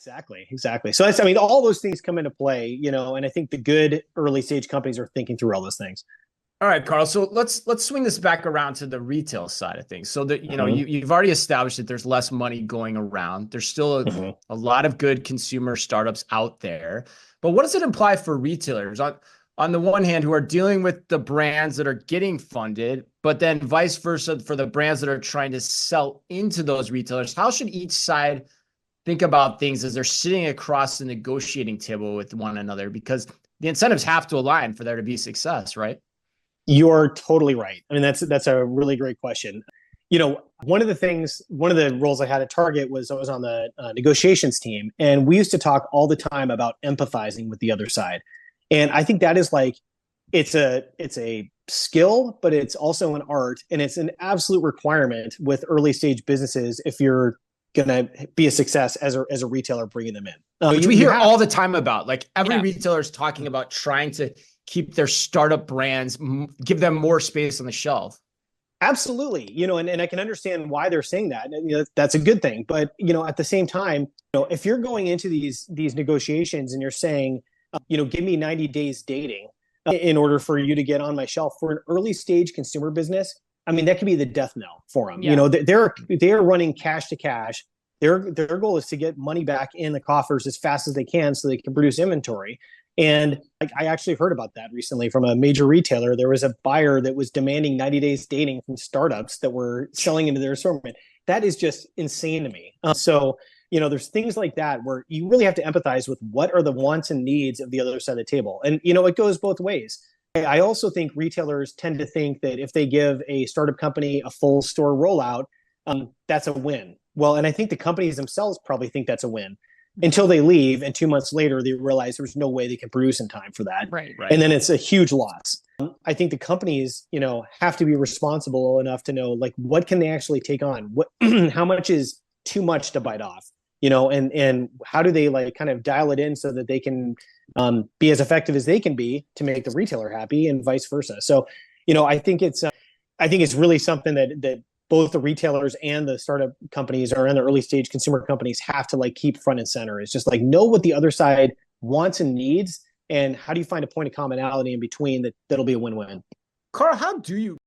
Exactly. So that's, I mean, all those things come into play, and I think the good early stage companies are thinking through all those things. All right, Carl. So let's swing this back around to the retail side of things. So that Mhm. you've already established that there's less money going around. There's still Mhm. a lot of good consumer startups out there. But what does it imply for retailers on the one hand who are dealing with the brands that are getting funded, but then vice versa for the brands that are trying to sell into those retailers? How should each side think about things as they're sitting across the negotiating table with one another? Because the incentives have to align for there to be success, right? You're totally right. I mean, that's a really great question. One of the roles I had at Target was I was on the negotiations team, and we used to talk all the time about empathizing with the other side. And I think that is like it's a skill, but it's also an art, and it's an absolute requirement with early stage businesses if you're gonna be a success as a retailer bringing them in. Which You we you hear have all to. the time about. Like every Yeah. retailer is talking about trying to keep their startup brands, give them more space on the shelf. Absolutely, and I can understand why they're saying that. And, that's a good thing. But at the same time, if you're going into these negotiations and you're saying, give me 90 days dating in order for you to get on my shelf for an early stage consumer business, I mean that could be the death knell for them. Yeah. They're running cash to cash. Their goal is to get money back in the coffers as fast as they can so they can produce inventory. And like I actually heard about that recently from a major retailer. There was a buyer that was demanding 90 days dating from startups that were selling into their assortment. That is just insane to me. There's things like that where you really have to empathize with what are the wants and needs of the other side of the table. And, it goes both ways. I also think retailers tend to think that if they give a startup company a full store rollout, that's a win. Well, and I think the companies themselves probably think that's a win until they leave, and 2 months later they realize there's no way they can produce in time for that, Right. and Right. then it's a huge loss. I think the companies, have to be responsible enough to know like what can they actually take on, what how much is too much to bite off, and how do they like kind of dial it in so that they can be as effective as they can be to make the retailer happy and vice versa. So, I think it's really something that both the retailers and the startup companies or in the early stage consumer companies have to like keep front and center. It's just like know what the other side wants and needs, and how do you find a point of commonality in between that'll be a win-win. Carl, how do you